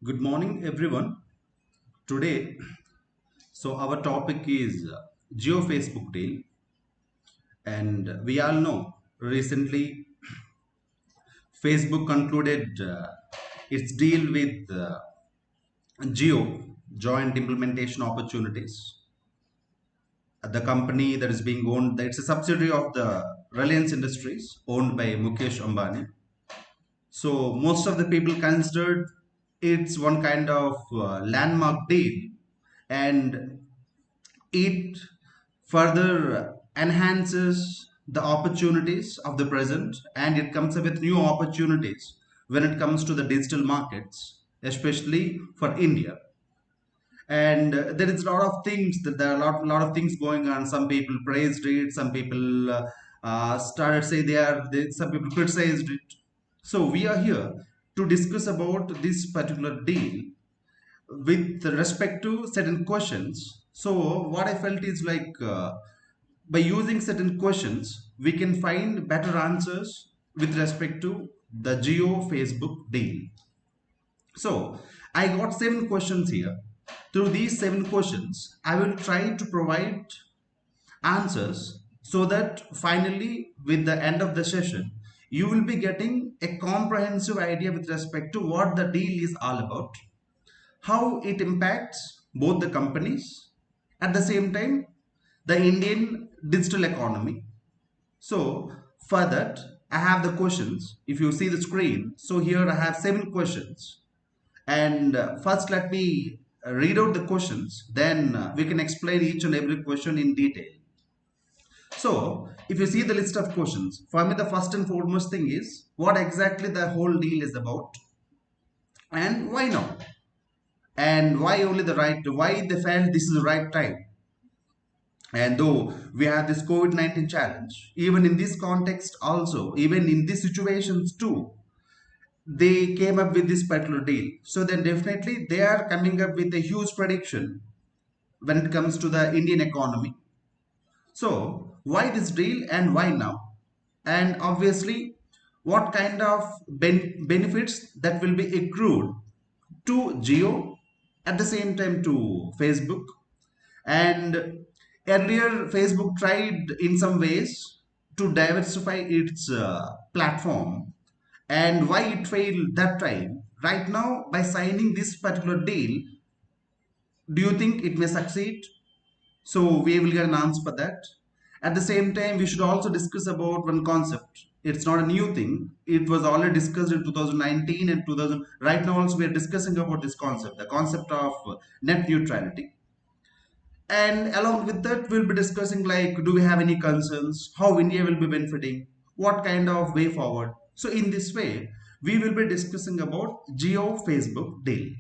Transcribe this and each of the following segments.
Good morning, everyone. Today, our topic is Geo Facebook deal, and we all know recently Facebook concluded its deal with Geo joint implementation opportunities. The company that is being owned, it's a subsidiary of the Reliance Industries owned by Mukesh Ambani. So most of the people considered it's one kind of landmark deal, and it further enhances the opportunities of the present, and it comes up with new opportunities when it comes to the digital markets, especially for India. And there is a lot of things that there are a lot of things going on. Some people praised it, some people started say some people criticized it. So we are here to discuss about this particular deal with respect to certain questions. So what I felt is like by using certain questions, we can find better answers with respect to the Geo Facebook deal. So I got 7 questions here. Through these 7 questions, I will try to provide answers so that finally, with the end of the session, you will be getting a comprehensive idea with respect to what the deal is all about, how it impacts both the companies, at the same time the Indian digital economy. So for that, I have the questions. If you see the screen, so here I have 7 questions, and first let me read out the questions, then we can explain each and every question in detail. So if you see the list of questions, for me the first and foremost thing is what exactly the whole deal is about, and why now, and why only the right, why they felt this is the right time. And though we have this COVID-19 challenge, even in this context also, even in these situations too, they came up with this particular deal. So then definitely they are coming up with a huge prediction when it comes to the Indian economy. So why this deal and why now? And obviously what kind of benefits that will be accrued to Geo, at the same time to Facebook. And earlier Facebook tried in some ways to diversify its platform, and why it failed that time. Right now, by signing this particular deal, do you think it may succeed? So we will get an answer for that. At the same time, we should also discuss about one concept. It's not a new thing. It was already discussed in 2019 and 2000. Right now also we are discussing about this concept, the concept of net neutrality. And along with that, we'll be discussing like, do we have any concerns? How India will be benefiting? What kind of way forward? So in this way, we will be discussing about Geo Facebook deal.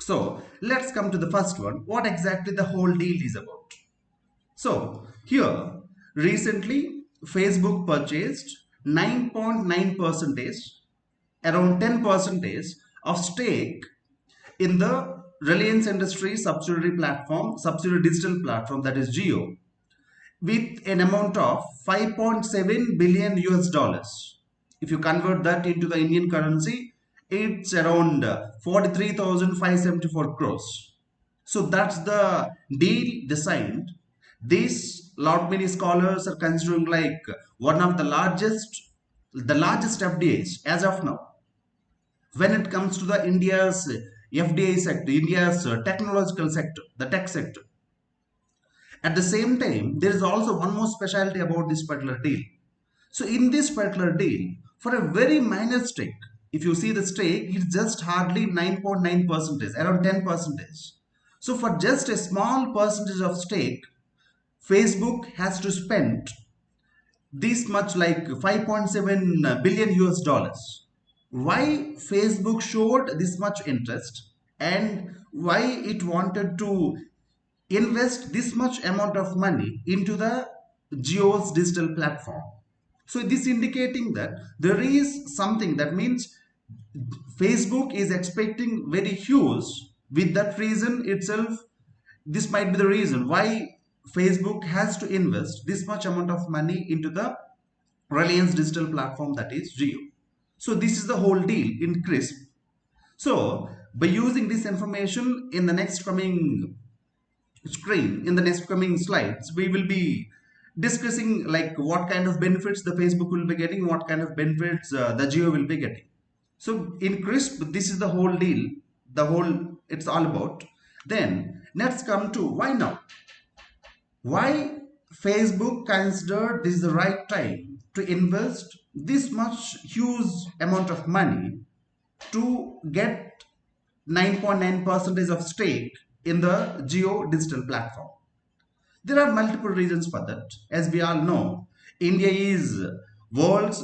So let's come to the first one. What exactly the whole deal is about? So here, recently Facebook purchased 9.9 percentage, around 10 percentage of stake in the Reliance Industries subsidiary digital platform, that is Geo, with an amount of 5.7 billion US dollars. If you convert that into the Indian currency, it's around 43,574 crores. So that's the deal designed. These lot many scholars are considering like one of the largest FDIs as of now when it comes to the India's FDI sector, India's technological sector, the tech sector. At the same time, there is also one more specialty about this particular deal. So in this particular deal, for a very minor stake, if you see the stake, it's just hardly 9.9 percentage, around 10 percentage. So for just a small percentage of stake, Facebook has to spend this much, like 5.7 billion US dollars. Why Facebook showed this much interest, and why it wanted to invest this much amount of money into the Geo's digital platform? So this indicating that there is something, that means Facebook is expecting very huge. With that reason itself, this might be the reason why Facebook has to invest this much amount of money into the Reliance digital platform, that is Jio. So this is the whole deal in crisp. So by using this information in the next coming screen, in the next coming slides, we will be discussing like what kind of benefits the Facebook will be getting, what kind of benefits the JIO will be getting. So in crisp, this is the whole deal, the whole it's all about. Then let's come to why now. Why Facebook considered this is the right time to invest this much huge amount of money to get 9.9% of stake in the JIO digital platform. There are multiple reasons for that. As we all know, India is world's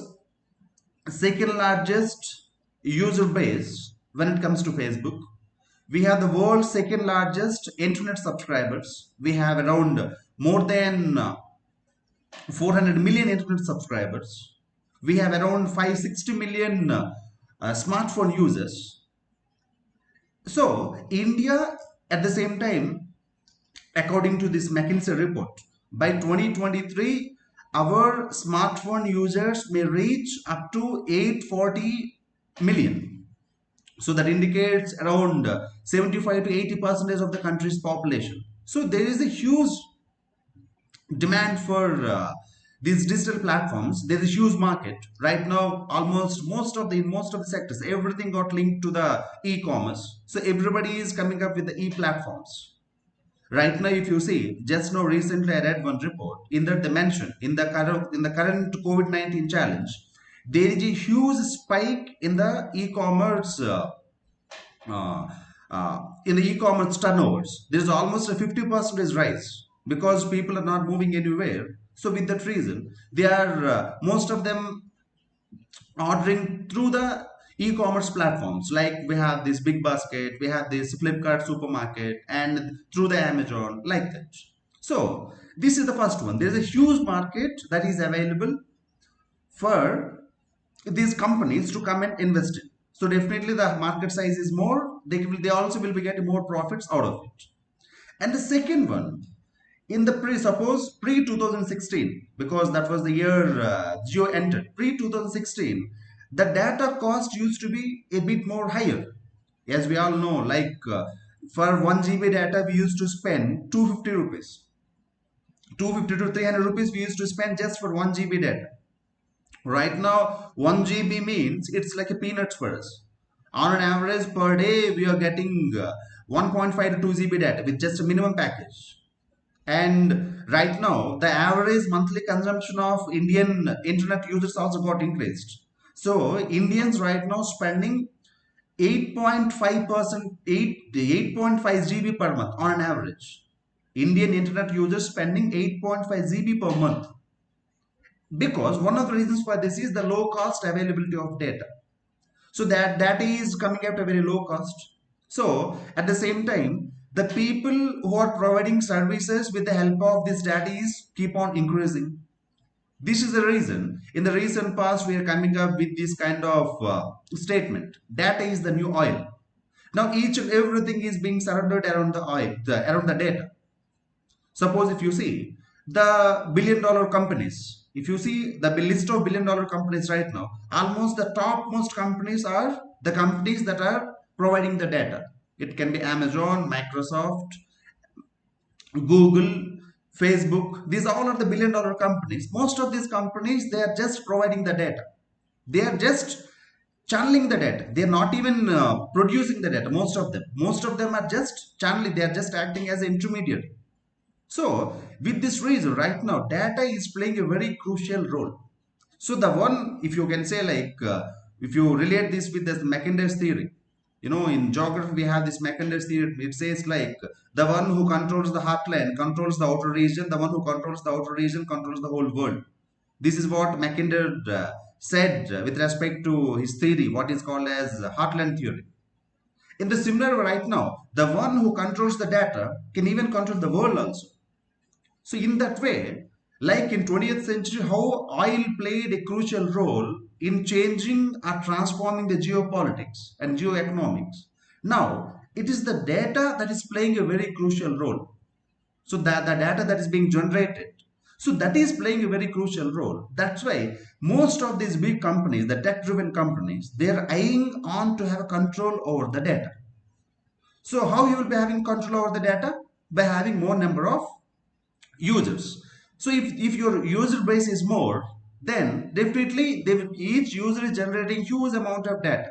second largest user base when it comes to Facebook. We have the world's second largest internet subscribers. We have around more than 400 million internet subscribers. We have around 560 million smartphone users. So India at the same time, according to this McKinsey report, by 2023 our smartphone users may reach up to 840 million. So that indicates around 75 to 80% of the country's population. So there is a huge demand for these digital platforms. There is a huge market right now. Almost most of the sectors, everything got linked to the e-commerce. So everybody is coming up with the e-platforms. Right now, if you see, just now recently I read one report in that they mentioned in the current COVID-19 challenge, there is a huge spike in the e-commerce uh, in the e-commerce turnovers. There is almost a 50% rise because people are not moving anywhere. So with that reason, they are most of them ordering through the e-commerce platforms. Like we have this big basket, we have this Flipkart supermarket, and through the Amazon, like that. So this is the first one. There is a huge market that is available for these companies to come and invest in. So definitely the market size is more. They also will be getting more profits out of it. And the second one, in the pre 2016, because that was the year JIO entered, pre 2016, the data cost used to be a bit more higher. As we all know, like for 1 GB data we used to spend 250 rupees, 250 to 300 rupees we used to spend just for 1 GB data. Right now 1 GB means it's like a peanuts for us. On an average per day we are getting 1.5 to 2 GB data with just a minimum package. And right now the average monthly consumption of Indian internet users also got increased. So Indians right now spending 8.5% 8.5 GB per month on an average. Indian internet users spending 8.5 GB per month, because one of the reasons for this is the low cost availability of data. So that data is coming at a very low cost. So at the same time, the people who are providing services with the help of this data is keep on increasing. This is the reason in the recent past we are coming up with this kind of statement: data is the new oil. Now each and everything is being surrounded around the oil, around the data. Suppose if you see the billion-dollar companies, if you see the list of billion-dollar companies right now, almost the topmost companies are the companies that are providing the data. It can be Amazon, Microsoft, Google, Facebook. These all are the billion-dollar companies. Most of these companies, they are just providing the data. They are just channeling the data. They are not even producing the data. Most of them are just channeling. They are just acting as an intermediary. So with this reason, right now, data is playing a very crucial role. So the one, if you can say like, if you relate this with this Mackinder's theory, in geography we have this Mackinder's theory. It says like the one who controls the heartland controls the outer region. The one who controls the outer region controls the whole world. This is what Mackinder said with respect to his theory, what is called as heartland theory. In the similar way right now, the one who controls the data can even control the world also. So in that way, like in 20th century, how oil played a crucial role in changing or transforming the geopolitics and geoeconomics. Now, it is the data that is playing a very crucial role. So that the data that is being generated, so that is playing a very crucial role. That's why most of these big companies, the tech-driven companies, they are eyeing on to have a control over the data. So how you will be having control over the data? By having more number of users. So if your user base is more, then definitely each user is generating huge amount of data.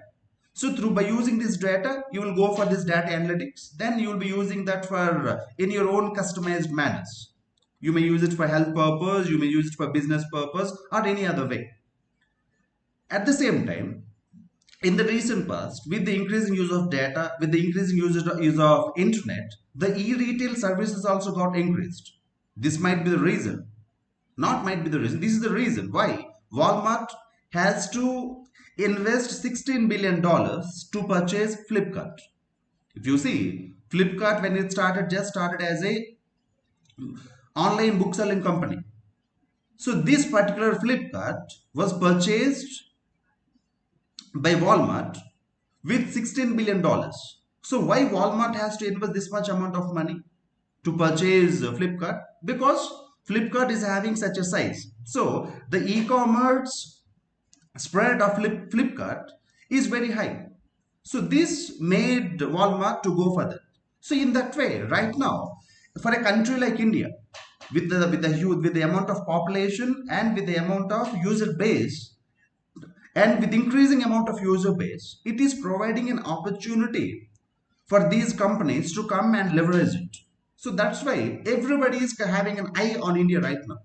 So through by using this data, you will go for this data analytics. Then you will be using that for in your own customized manners. You may use it for health purpose, you may use it for business purpose, or any other way. At the same time, in the recent past, with the increasing use of data, with the increasing use of internet, the e-retail services also got increased. This might be the reason. Not might be the reason. This is the reason why Walmart has to invest $16 billion to purchase Flipkart. If you see, Flipkart when it started, just started as a online book selling company. So this particular Flipkart was purchased by Walmart with $16 billion. So why Walmart has to invest this much amount of money to purchase Flipkart? Because Flipkart is having such a size. So the e-commerce spread of Flipkart is very high. So this made Walmart to go further. So in that way, right now, for a country like India, with the amount of population and with the amount of user base, and with increasing amount of user base, it is providing an opportunity for these companies to come and leverage it. So that's why everybody is having an eye on India right now.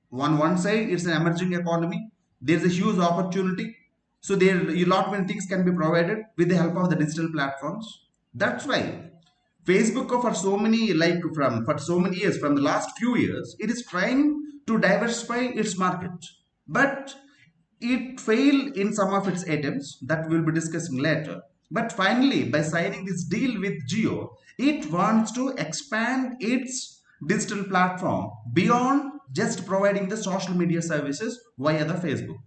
One side, it's an emerging economy. There's a huge opportunity. So there a lot many things can be provided with the help of the digital platforms. That's why Facebook for so many for so many years, from the last few years, it is trying to diversify its market. But it failed in some of its attempts that we'll be discussing later. But finally, by signing this deal with JIO, it wants to expand its digital platform beyond just providing the social media services via the Facebook.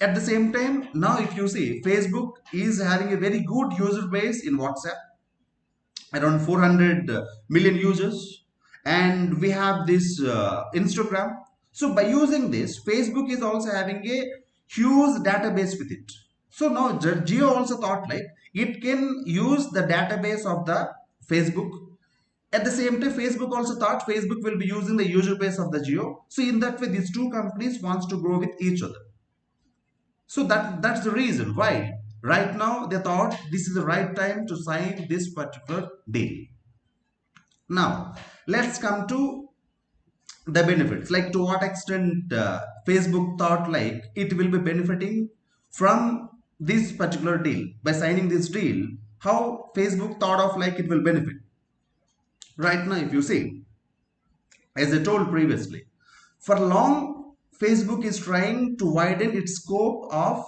At the same time, now if you see, Facebook is having a very good user base in WhatsApp, around 400 million users, and we have this Instagram. So by using this, Facebook is also having a huge database with it. So now Jio also thought like it can use the database of the Facebook. At the same time, Facebook also thought Facebook will be using the user base of the Jio. So in that way, these two companies wants to grow with each other. So that's the reason why right now they thought this is the right time to sign this particular deal. Now let's come to the benefits. Like to what extent Facebook thought like it will be benefiting from this particular deal by signing this deal. How Facebook thought of like it will benefit. Right now, if you see, as I told previously, for long Facebook is trying to widen its scope of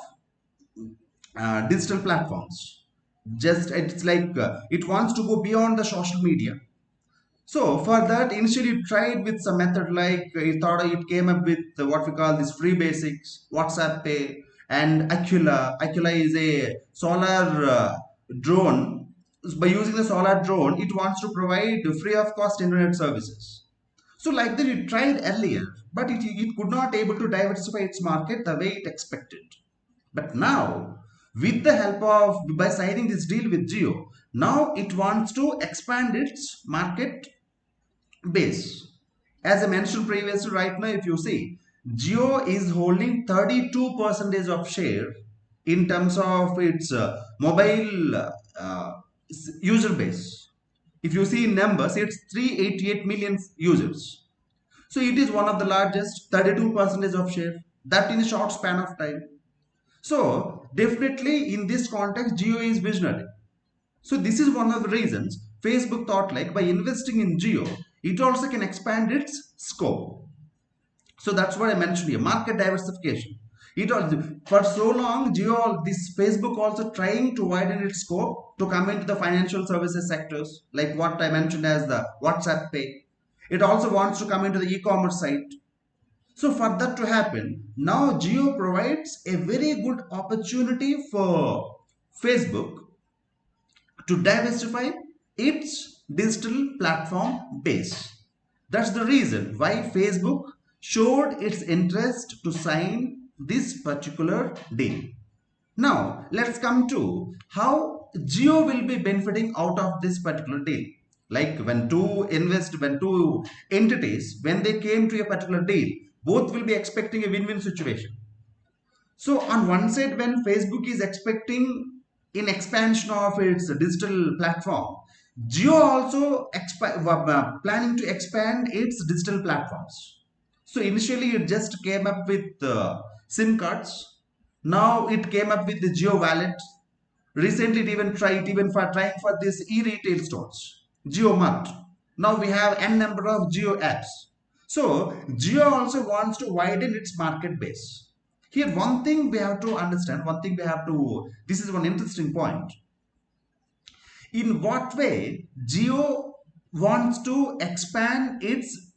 digital platforms. Just it's like it wants to go beyond the social media. So for that, initially it tried with some method like it thought it came up with what we call this free basics, WhatsApp Pay, and Aquila. Aquila is a solar drone. By using the solar drone, it wants to provide free of cost internet services. So like that, it tried earlier, but it could not able to diversify its market the way it expected. But now, with the help of by signing this deal with Jio, now it wants to expand its market base. As I mentioned previously, right now, if you see, Jio is holding 32% of share in terms of its mobile user base. If you see in numbers, it's 388 million users. So it is one of the largest, 32% of share, that in a short span of time. So definitely in this context, Jio is visionary. So this is one of the reasons Facebook thought like by investing in Jio, it also can expand its scope. So that's what I mentioned here, market diversification. It also, for so long, Jio, this Facebook also trying to widen its scope to come into the financial services sectors, like what I mentioned as the WhatsApp Pay. It also wants to come into the e-commerce site. So for that to happen, now Jio provides a very good opportunity for Facebook to diversify its digital platform base. That's the reason why Facebook showed its interest to sign this particular deal. Now, let's come to how JIO will be benefiting out of this particular deal. Like when two entities, when they came to a particular deal, both will be expecting a win-win situation. So on one side, when Facebook is expecting in expansion of its digital platform, JIO also planning to expand its digital platforms. So initially it just came up with SIM cards. Now it came up with the JIO wallet. Recently, it even for trying for this e-retail stores, JioMart. Now we have n number of Jio apps. So Jio also wants to widen its market base. Here, one thing we have to understand, one thing we have to. This is one interesting point. In what way Jio wants to expand its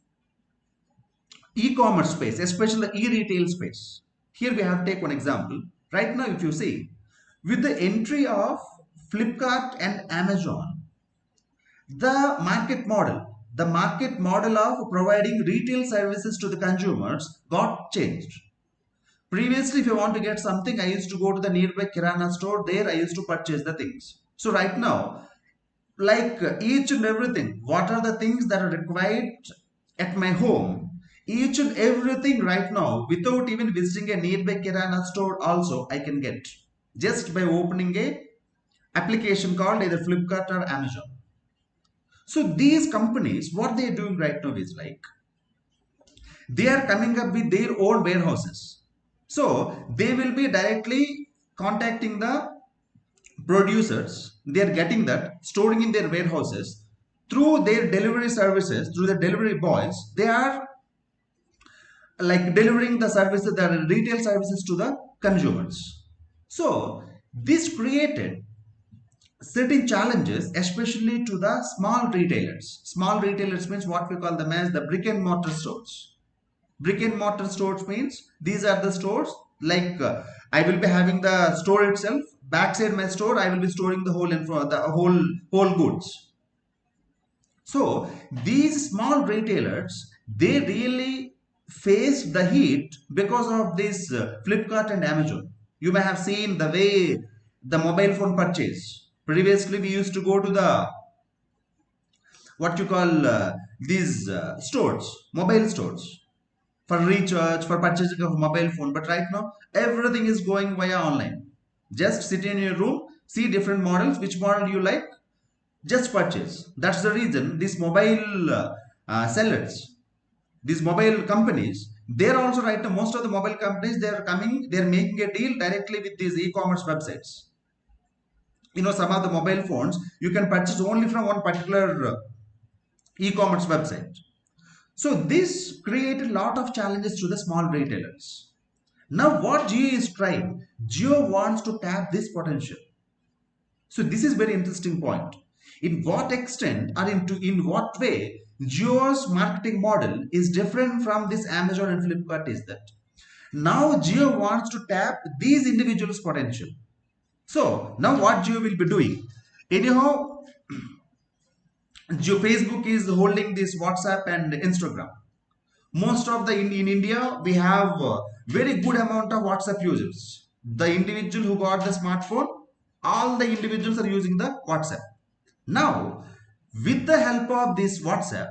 e-commerce space, especially the e-retail space? Here we have to take one example. Right now, if you see, with the entry of Flipkart and Amazon, the market model of providing retail services to the consumers got changed. Previously, if you want to get something, I used to go to the nearby Kirana store. There, I used to purchase the things. So right now, like each and everything, what are the things that are required at my home? Each and everything right now, without even visiting a nearby Kirana store, also I can get just by opening a application called either Flipkart or Amazon. So these companies, what they are doing right now is like they are coming up with their own warehouses. So they will be directly contacting the producers. They are getting that, storing in their warehouses through their delivery services, through the delivery boys. They are like delivering the services, the retail services to the consumers. So this created certain challenges, especially to the small retailers. Small retailers means what we call them as the brick and mortar stores. Brick and mortar stores means these are the stores like I will be having the store itself. Backside my store, I will be storing the whole info, the whole goods. So these small retailers, they really face the heat because of this Flipkart and Amazon. You may have seen the way the mobile phone purchase. Previously, we used to go to the what you call these stores, mobile stores, for recharge, for purchasing of a mobile phone. But right now, everything is going via online. Just sit in your room, see different models, which model you like, just purchase. That's the reason these mobile sellers, these mobile companies, they're also right now, most of the mobile companies, they're making a deal directly with these e-commerce websites. You know, some of the mobile phones, you can purchase only from one particular e-commerce website. So this created a lot of challenges to the small retailers. Now what JIO is trying, JIO wants to tap this potential. So this is very interesting point. In what extent or in what way JIO's marketing model is different from this Amazon and Flipkart is that now JIO wants to tap these individuals' potential. So now what JIO will be doing? Anyhow, Facebook is holding this WhatsApp and Instagram. Most of the in India, we have very good amount of WhatsApp users. The individual who got the smartphone, all the individuals are using the WhatsApp. Now, with the help of this WhatsApp,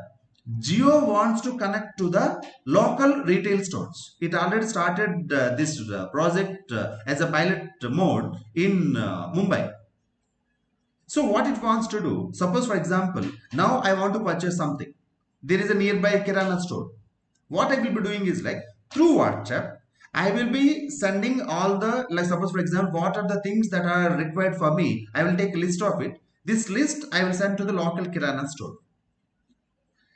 JIO wants to connect to the local retail stores. It already started this project as a pilot mode in Mumbai. So what it wants to do, suppose for example, now I want to purchase something. There is a nearby Kirana store. What I will be doing is like through WhatsApp, I will be sending all the, like suppose for example, what are the things that are required for me. I will take a list of it. This list I will send to the local Kirana store.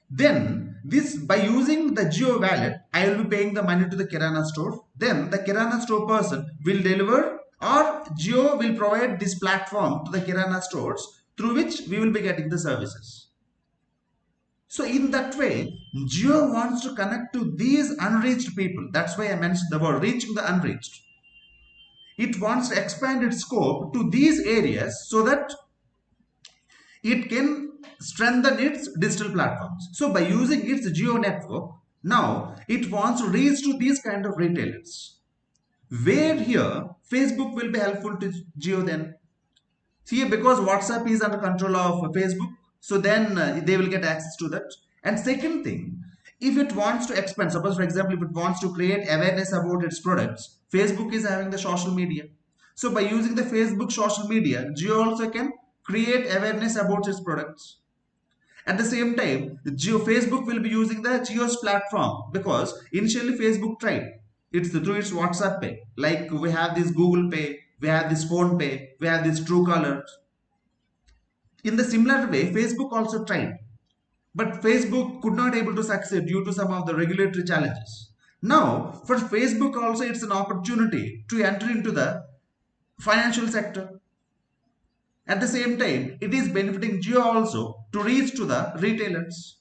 Then this, by using the JIO wallet, I will be paying the money to the Kirana store. Then the Kirana store person will deliver, or JIO will provide this platform to the Kirana stores through which we will be getting the services. So in that way, JIO wants to connect to these unreached people. That's why I mentioned the word reaching the unreached. It wants to expand its scope to these areas so that it can strengthen its digital platforms. So by using its JIO network, now it wants to reach to these kind of retailers. Where here Facebook will be helpful to JIO then. See, because WhatsApp is under control of Facebook, so then they will get access to that. And second thing, if it wants to expand, suppose for example, if it wants to create awareness about its products, Facebook is having the social media. So by using the Facebook social media, Jio also can create awareness about its products. At the same time, Facebook will be using the Jio's platform because initially Facebook tried. It's through its WhatsApp Pay. Like we have this Google Pay, we have this Phone Pay, we have this Truecaller. In the similar way, Facebook also tried, but Facebook could not able to succeed due to some of the regulatory challenges. Now, for Facebook also, it's an opportunity to enter into the financial sector. At the same time, it is benefiting Jio also to reach to the retailers.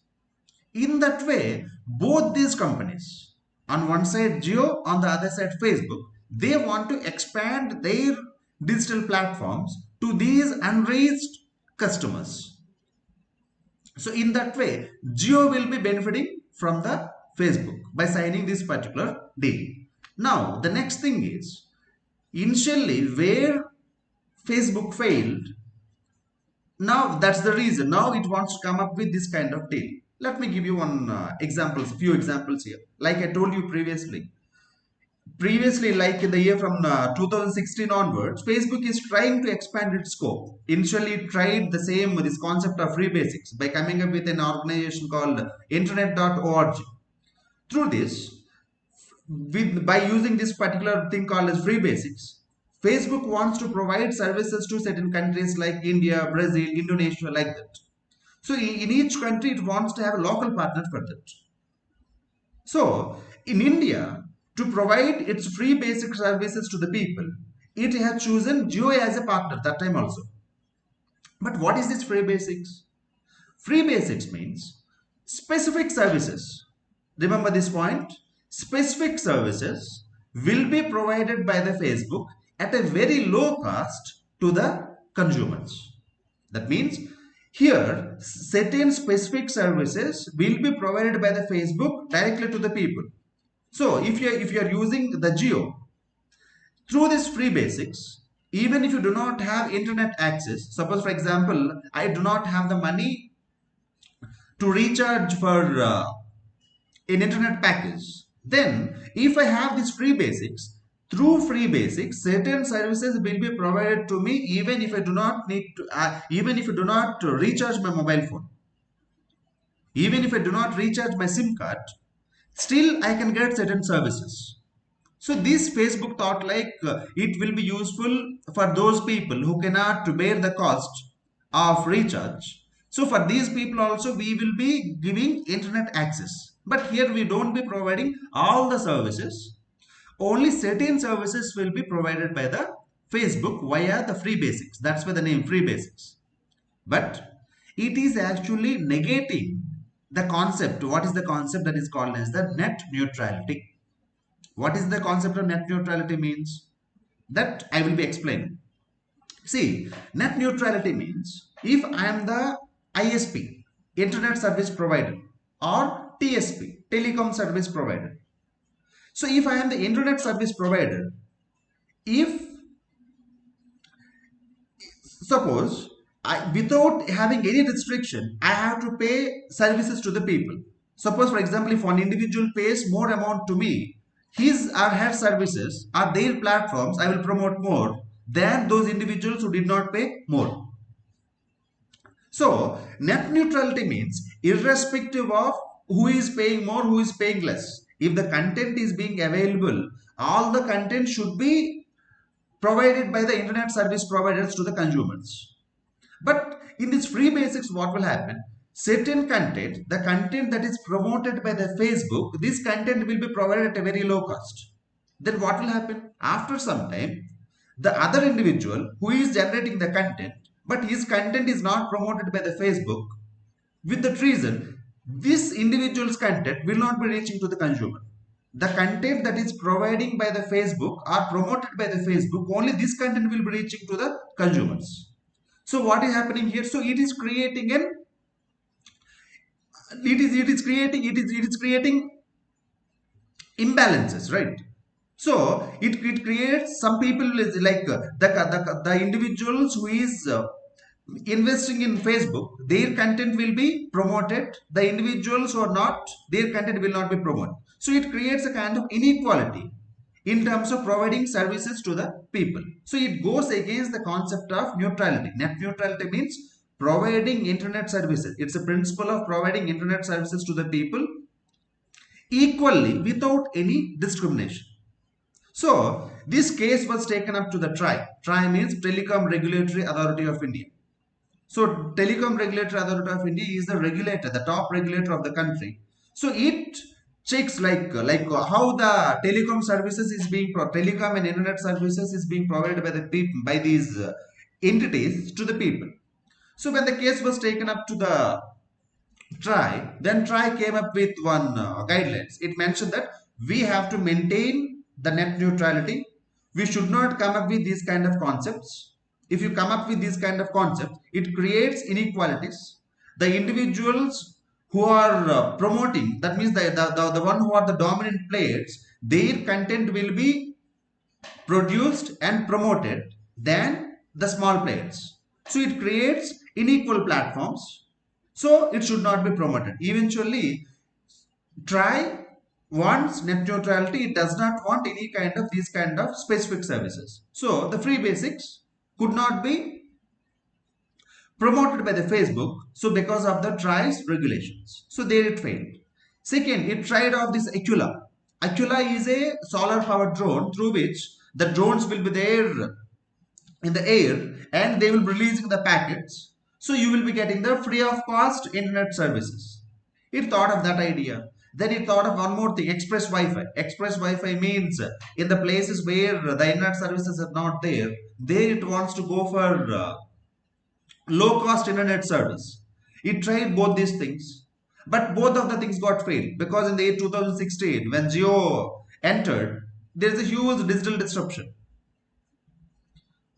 In that way, both these companies, on one side Jio, on the other side Facebook, they want to expand their digital platforms to these unreached customers. So in that way, Jio will be benefiting from the Facebook by signing this particular deal. Now, the next thing is, initially where Facebook failed, now that's the reason. Now it wants to come up with this kind of deal. Let me give you one examples, few examples here. Like I told you previously, like in the year from 2016 onwards, Facebook is trying to expand its scope. Initially, it tried the same with this concept of free basics by coming up with an organization called internet.org. Through this, by using this particular thing called as free basics, Facebook wants to provide services to certain countries like India, Brazil, Indonesia, like that. So in each country, it wants to have a local partner for that. So in India, to provide its free basic services to the people, it has chosen Jio as a partner that time also. But what is this free basics? Free basics means specific services. Remember this point? Specific services will be provided by the Facebook at a very low cost to the consumers. That means here certain specific services will be provided by the Facebook directly to the people. So if you are using the Jio through this free basics, even if you do not have internet access, suppose for example, I do not have the money to recharge for an internet package, then if I have this free basics, through free basics, certain services will be provided to me even if I do not need to, even if I do not recharge my mobile phone, even if I do not recharge my SIM card, still I can get certain services. So this Facebook thought like it will be useful for those people who cannot bear the cost of recharge. So for these people also we will be giving internet access. But here we don't be providing all the services. Only certain services will be provided by the Facebook via the free basics. That's why the name free basics. But it is actually negating the concept. What is the concept that is called as the net neutrality? What is the concept of net neutrality means? That I will be explaining. See, net neutrality means if I am the ISP, Internet Service Provider, or TSP, Telecom Service Provider. So if I am the Internet Service Provider, if suppose without having any restriction, I have to pay services to the people. Suppose for example, if one individual pays more amount to me, his or her services or their platforms I will promote more than those individuals who did not pay more. So net neutrality means irrespective of who is paying more, who is paying less. If the content is being available, all the content should be provided by the internet service providers to the consumers. But in this free basics, what will happen? Certain content, the content that is promoted by the Facebook, this content will be provided at a very low cost. Then what will happen? After some time, the other individual who is generating the content, but his content is not promoted by the Facebook, with that reason, this individual's content will not be reaching to the consumer. The content that is providing by the Facebook or promoted by the Facebook, only this content will be reaching to the consumers. So what is happening here? So it is creating it is creating imbalances, right? So it creates some people is like the individuals who is investing in Facebook, their content will be promoted. The individuals who are not, their content will not be promoted. So it creates a kind of inequality in terms of providing services to the people. So it goes against the concept of neutrality. Net neutrality means providing internet services. It's a principle of providing internet services to the people equally without any discrimination. So this case was taken up to the TRAI. TRAI means Telecom Regulatory Authority of India. So Telecom Regulatory Authority of India is the regulator, the top regulator of the country. So it checks like how the telecom services is being telecom and internet services is being provided by the people, by these entities to the people. So when the case was taken up to the then TRAI came up with one guidelines. It mentioned that we have to maintain the net neutrality. We should not come up with these kind of concepts. If you come up with these kind of concepts, it creates inequalities. The individuals who are promoting, that means the one who are the dominant players, their content will be produced and promoted than the small players. So it creates unequal platforms. So it should not be promoted. Eventually, TRAI wants net neutrality. It does not want any kind of these kind of specific services. So the free basics could not be promoted by the Facebook. So because of the TRAI's regulations. So there it failed. Second, it tried out this Aquila. Aquila is a solar powered drone through which the drones will be there in the air and they will be releasing the packets. So you will be getting the free of cost internet services. It thought of that idea. Then it thought of one more thing, express Wi-Fi. Express Wi-Fi means in the places where the internet services are not there, there it wants to go for low cost internet service. It tried both these things, but both of the things got failed because in the year 2016, when JIO entered, there is a huge digital disruption.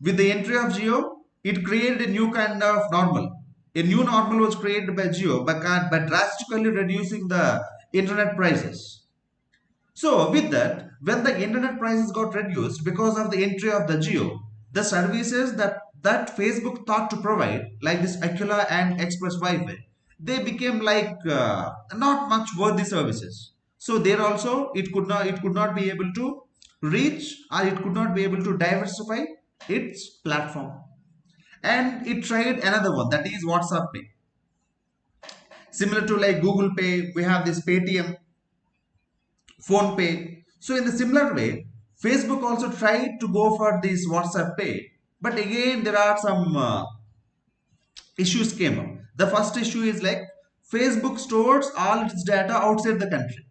With the entry of JIO, it created a new kind of normal. A new normal was created by JIO by drastically reducing the internet prices. So with that, when the internet prices got reduced because of the entry of the JIO, the services that Facebook thought to provide, like this Aquila and Express Wi-Fi, they became like not much worthy services. So there also it could not be able to reach, or it could not be able to diversify its platform. And it tried another one, that is WhatsApp Pay. Similar to like Google Pay, we have this Paytm, Phone Pay. So in the similar way, Facebook also tried to go for this WhatsApp Pay, but again there are some issues came up. The first issue is like Facebook stores all its data outside the country,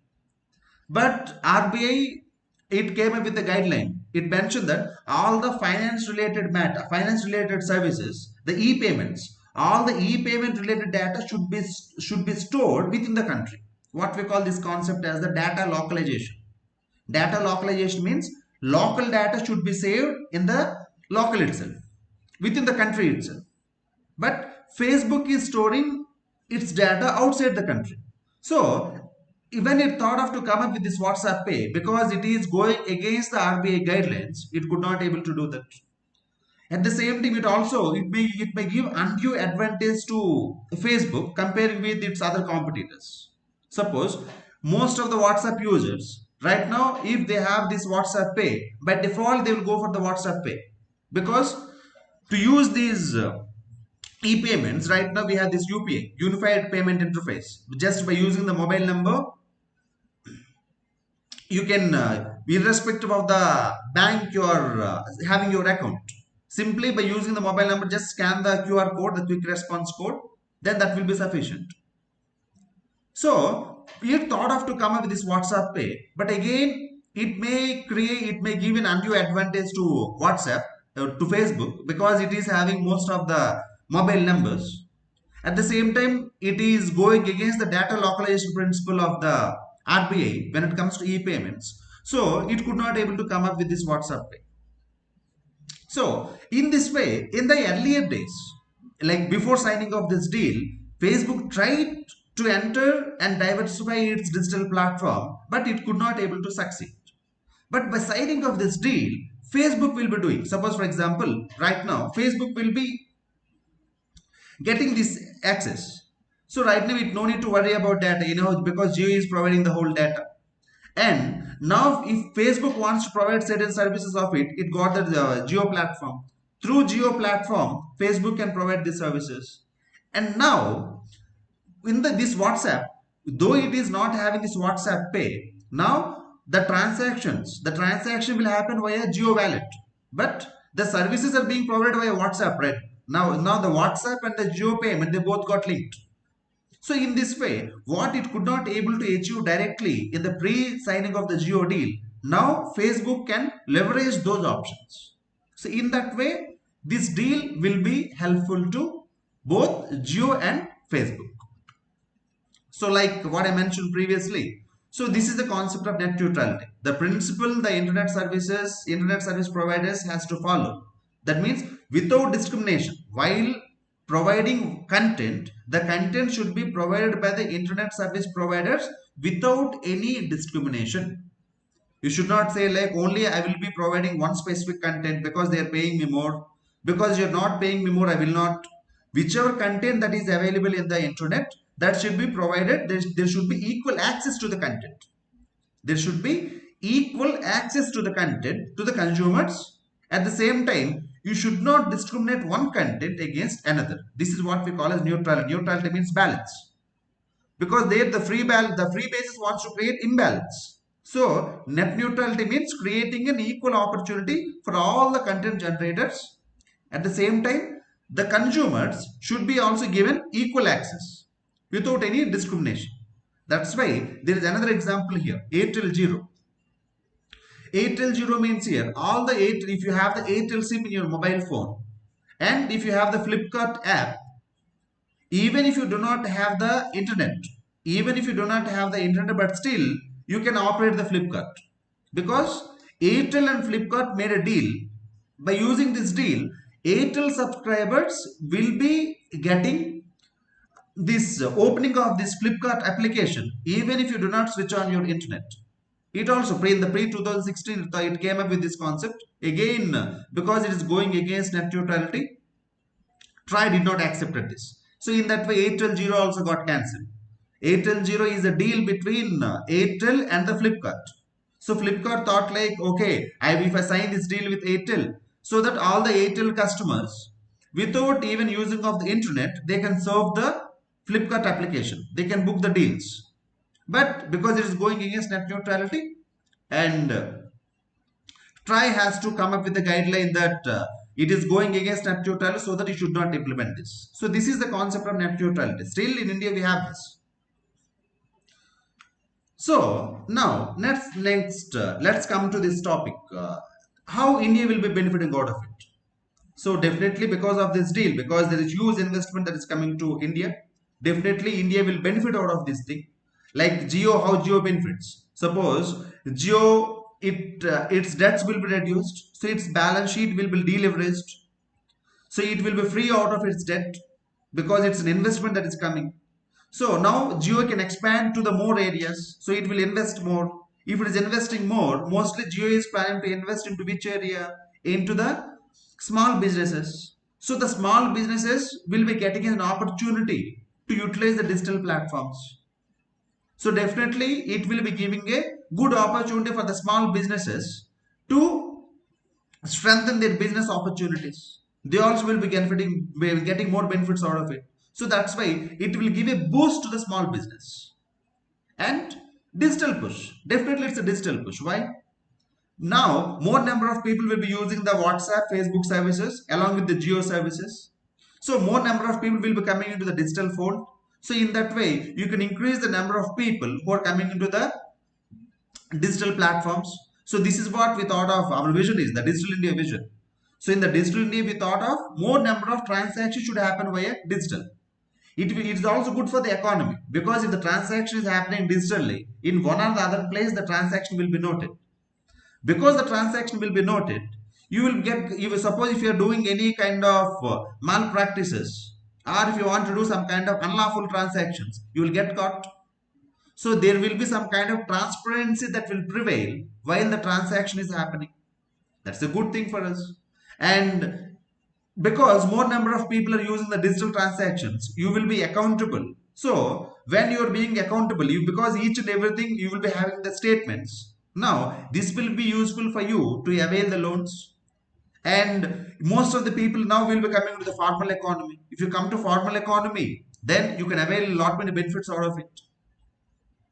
but RBI, it came up with a guideline. It mentioned that all the finance related matter, finance related services, the e-payments, all the e-payment related data should be stored within the country. What we call this concept as the data localization. Data localization means local data should be saved in the local itself, within the country itself. But Facebook is storing its data outside the country. So even it thought of to come up with this WhatsApp Pay, because it is going against the RBI guidelines, it could not able to do that. At the same time, it may give undue advantage to Facebook comparing with its other competitors. Suppose most of the WhatsApp users right now, if they have this WhatsApp Pay, by default they will go for the WhatsApp Pay, because to use these e-payments, right now we have this UPI, Unified Payment Interface. Just by using the mobile number, you can, irrespective of the bank you are having your account, simply by using the mobile number, just scan the QR code, the quick response code, then that will be sufficient. So we thought of to come up with this WhatsApp Pay, but again it may give an undue advantage to WhatsApp, to Facebook, because it is having most of the mobile numbers. At the same time, it is going against the data localization principle of the RBI when it comes to e-payments. So it could not able to come up with this WhatsApp Pay. So in this way, in the earlier days, like before signing of this deal, Facebook tried to enter and diversify its digital platform, but it could not able to succeed. But by signing of this deal, Facebook will be doing. Suppose, for example, right now, Facebook will be getting this access. So right now, it no need to worry about data, because JIO is providing the whole data. And now, if Facebook wants to provide certain services of it, it got the JIO platform. Through JIO platform, Facebook can provide these services. And now, in this WhatsApp, though it is not having this WhatsApp Pay, now the transaction will happen via JIO wallet, but the services are being provided via WhatsApp, right? Now the WhatsApp and the JIO payment, they both got linked. So in this way, what it could not able to achieve directly in the pre-signing of the JIO deal, now Facebook can leverage those options. So in that way, this deal will be helpful to both JIO and Facebook. So like what I mentioned previously, so this is the concept of net neutrality. The principle the internet service providers has to follow. That means without discrimination, while providing content, the content should be provided by the internet service providers without any discrimination. You should not say like only I will be providing one specific content because they are paying me more. Because you're not paying me more, I will not. Whichever content that is available in the internet, that should be provided. There should be equal access to the content. There should be equal access to the content to the consumers. At the same time, you should not discriminate one content against another. This is what we call as neutrality. Neutrality means balance. Because there the free basis wants to create imbalance. So net neutrality means creating an equal opportunity for all the content generators. At the same time, the consumers should be also given equal access without any discrimination. That's why there is another example here, Airtel Zero. Airtel Zero means here, if you have the Airtel SIM in your mobile phone and if you have the Flipkart app, even if you do not have the internet, but still you can operate the Flipkart, because Airtel and Flipkart made a deal. By using this deal, Airtel subscribers will be getting this opening of this Flipkart application even if you do not switch on your internet. It also in the pre 2016 it came up with this concept again, because it is going against net neutrality. Try did not accept this. So in that way, Airtel Zero also got cancelled. Airtel Zero is a deal between Airtel and the Flipkart. So Flipkart thought like, okay, if I sign this deal with Airtel, so that all the Airtel customers, without even using of the internet, they can serve the Flipkart application. They can book the deals. But because it is going against net neutrality, and TRI has to come up with a guideline that it is going against net neutrality, so that you should not implement this. So this is the concept of net neutrality. Still in India we have this. So now let's come to this topic. How India will be benefiting out of it. So definitely because of this deal, because there is huge investment that is coming to India, definitely India will benefit out of this thing. Like JIO, how JIO benefits. Suppose JIO, its debts will be reduced, so its balance sheet will be deleveraged. So it will be free out of its debt because it's an investment that is coming. So now JIO can expand to the more areas, so it will invest more. If it is investing more, mostly JIO is planning to invest into which area? Into the small businesses. So the small businesses will be getting an opportunity to utilize the digital platforms. So definitely it will be giving a good opportunity for the small businesses to strengthen their business opportunities. They also will be getting more benefits out of it. So that's why it will give a boost to the small business. And digital push. Definitely it's a digital push. Why? Now more number of people will be using the WhatsApp, Facebook services along with the JIO services. So more number of people will be coming into the digital fold. So in that way, you can increase the number of people who are coming into the digital platforms. So this is what we thought of. Our vision is the Digital India vision. So in the Digital India, we thought of more number of transactions should happen via digital. It is also good for the economy, because if the transaction is happening digitally, in one or the other place, the transaction will be noted. Because the transaction will be noted, you will suppose if you are doing any kind of malpractices, or if you want to do some kind of unlawful transactions, you will get caught. So there will be some kind of transparency that will prevail while the transaction is happening. That's a good thing for us. And because more number of people are using the digital transactions, you will be accountable. So when you are being accountable, you, because each and everything you will be having the statements. Now this will be useful for you to avail the loans. And most of the people now will be coming to the formal economy. If you come to formal economy, then you can avail a lot many benefits out of it.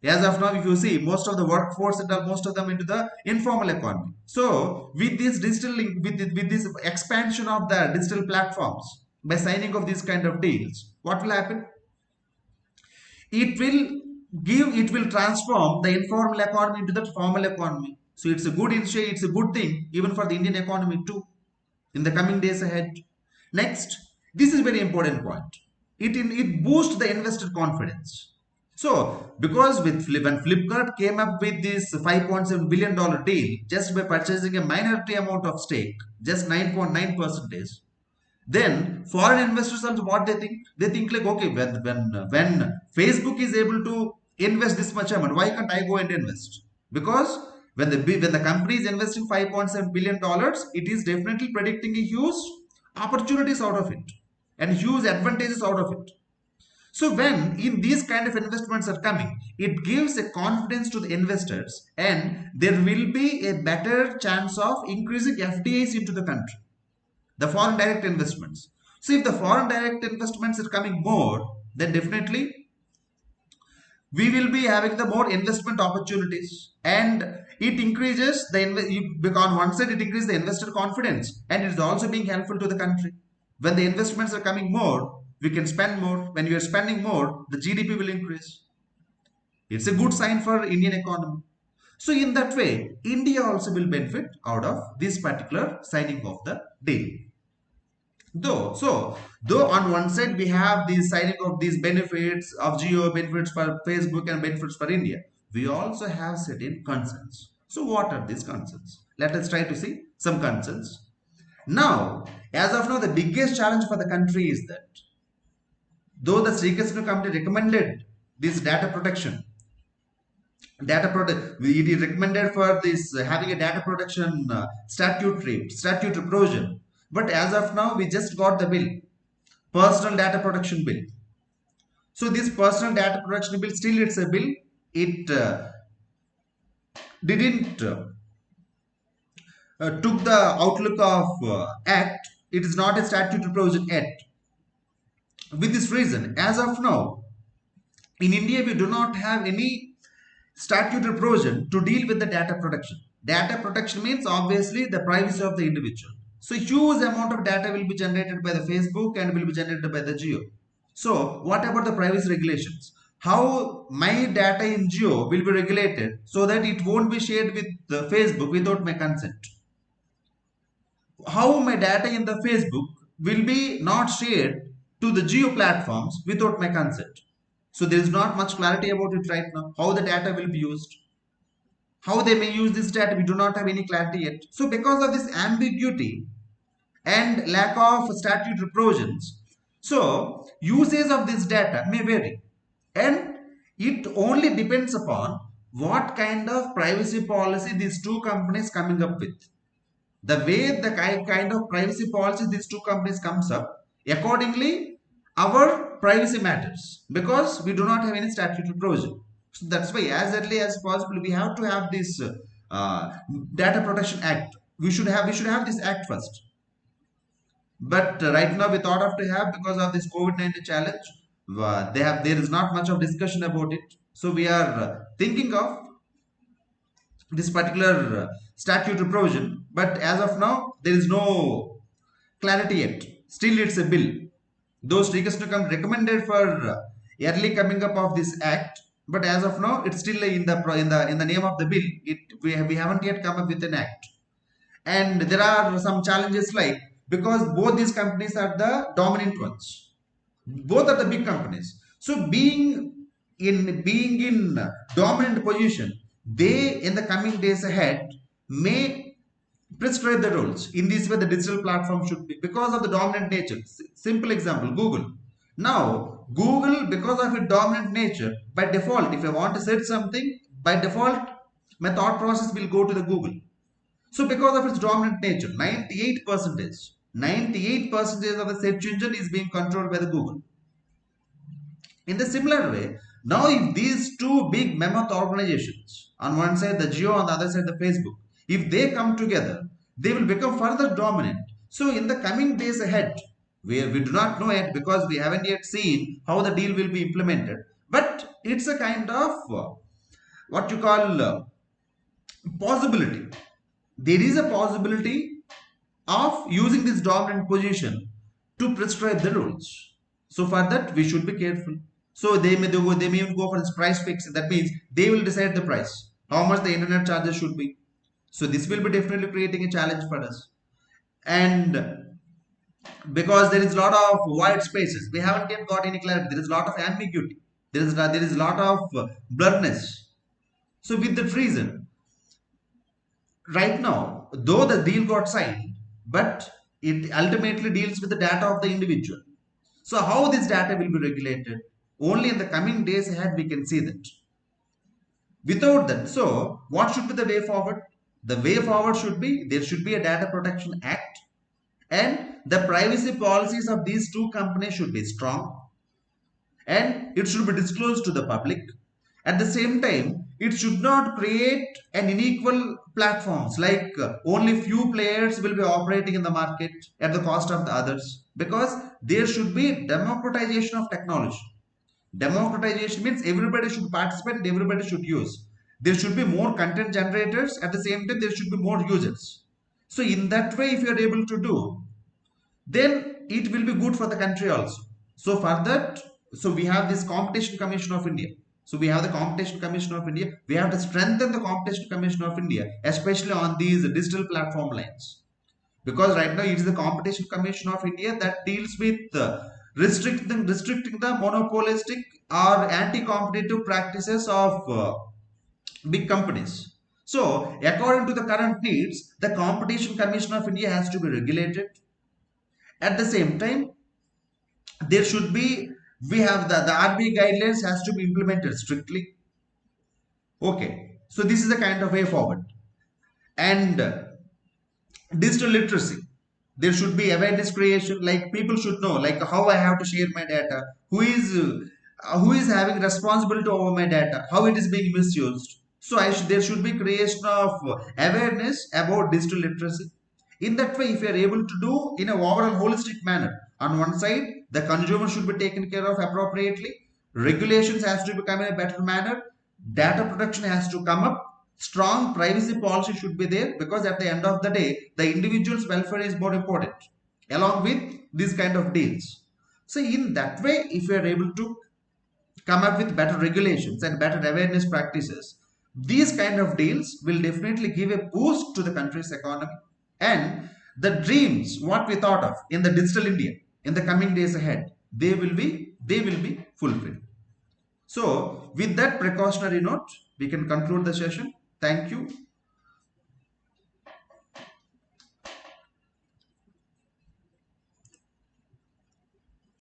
As of now, if you see, most of the workforce and most of them into the informal economy. So with this digital, with this expansion of the digital platforms, by signing of these kind of deals, what will happen? It will it will transform the informal economy into the formal economy. So it's a good initiative, it's a good thing even for the Indian economy too in the coming days ahead. Next, this is very important point. It boosts the investor confidence. So, because when Flipkart came up with this $5.7 billion deal just by purchasing a minority amount of stake, just 9.9 percentage, then foreign investors also what they think like, okay, when Facebook is able to invest this much amount, why can't I go and invest? Because when the company is investing $5.7 billion, it is definitely predicting a huge opportunities out of it and huge advantages out of it. So when in these kind of investments are coming, it gives a confidence to the investors, and there will be a better chance of increasing FDIs into the country, the foreign direct investments. So if the foreign direct investments are coming more, then definitely we will be having the more investment opportunities, and it increases because on one side it increases the investor confidence, and it is also being helpful to the country. When the investments are coming more, we can spend more. When you are spending more, the GDP will increase. It's a good sign for Indian economy. So in that way, India also will benefit out of this particular signing of the deal. Though on one side we have the signing of these benefits of JIO, benefits for Facebook and benefits for India, we also have certain concerns. So what are these concerns? Let us try to see some concerns. Now, as of now, the biggest challenge for the country is that though the Sri Krishna Committee recommended this it is recommended for this having a data protection statutory provision, but as of now we just got the bill, personal data protection bill. So this personal data protection bill, still it's a bill, it didn't took the outlook of act. It is not a statutory provision yet. With this reason, as of now in India we do not have any statutory provision to deal with the data protection. Data protection means obviously the privacy of the individual. So huge amount of data will be generated by the Facebook and will be generated by the JIO. So what about the privacy regulations? How my data in JIO will be regulated so that it won't be shared with the Facebook without my consent? How my data in the Facebook will be not shared to the JIO platforms without my consent? So there is not much clarity about it right now. How the data will be used, how they may use this data, we do not have any clarity yet. So because of this ambiguity and lack of statutory provisions, so usage of this data may vary, and it only depends upon what kind of privacy policy these two companies coming up with. The way the kind of privacy policy these two companies comes up, accordingly our privacy matters, because we do not have any statutory provision. So that's why as early as possible we have to have this data protection act. We should have this act first, but right now we thought of to have, because of this COVID-19 challenge, there is not much of discussion about it. So we are thinking of this particular statutory provision, but as of now there is no clarity yet. Still it's a bill. Those Srikashnakam recommended for early coming up of this act, but as of now it's still in the name of the bill. We haven't yet come up with an act. And there are some challenges, like, because both these companies are the dominant ones, both are the big companies. So being in dominant position, they in the coming days ahead may prescribe the rules. In this way the digital platform should be, because of the dominant nature. Simple example, Google. Now, Google, because of its dominant nature, by default, if I want to search something, by default, my thought process will go to the Google. So because of its dominant nature, 98% of the search engine is being controlled by the Google. In the similar way, now if these two big mammoth organizations, on one side the JIO, on the other side the Facebook, if they come together, they will become further dominant. So in the coming days ahead, where we do not know yet because we haven't yet seen how the deal will be implemented, but it's a kind of what you call possibility. There is a possibility of using this dominant position to prescribe the rules. So for that, we should be careful. So they may even go for this price fix. That means they will decide the price, how much the internet charges should be. So this will be definitely creating a challenge for us. And because there is a lot of wide spaces, we haven't yet got any clarity. There is a lot of ambiguity. There is a lot of blurriness. So with that reason, right now, though the deal got signed, but it ultimately deals with the data of the individual. So how this data will be regulated? Only in the coming days ahead we can see that. Without that, so what should be the way forward? The way forward should be, there should be a data protection act, and the privacy policies of these two companies should be strong, and it should be disclosed to the public. At the same time, it should not create an unequal platforms like only few players will be operating in the market at the cost of the others, because there should be democratization of technology. Democratization means everybody should participate and everybody should use. There should be more content generators, at the same time there should be more users. So in that way, if you are able to do, then it will be good for the country also. So for that, so we have this Competition Commission of India. So we have the Competition Commission of India. We have to strengthen the Competition Commission of India, especially on these digital platform lines. Because right now it is the Competition Commission of India that deals with restricting the monopolistic or anti-competitive practices of big companies. So according to the current needs, the Competition Commission of India has to be regulated. At the same time, there should be, we have the RBI guidelines has to be implemented strictly. Okay, so this is the kind of way forward. And digital literacy, there should be awareness creation, like people should know like how I have to share my data, who is having responsibility over my data, how it is being misused. So there should be creation of awareness about digital literacy. In that way, if you are able to do in a overall holistic manner, on one side the consumer should be taken care of appropriately, regulations has to become in a better manner, data protection has to come up, strong privacy policy should be there, because at the end of the day the individual's welfare is more important along with these kind of deals. So in that way, if we are able to come up with better regulations and better awareness practices, these kind of deals will definitely give a boost to the country's economy, and the dreams what we thought of in the digital India in the coming days ahead, they will be fulfilled. So with that precautionary note, we can conclude the session. Thank you.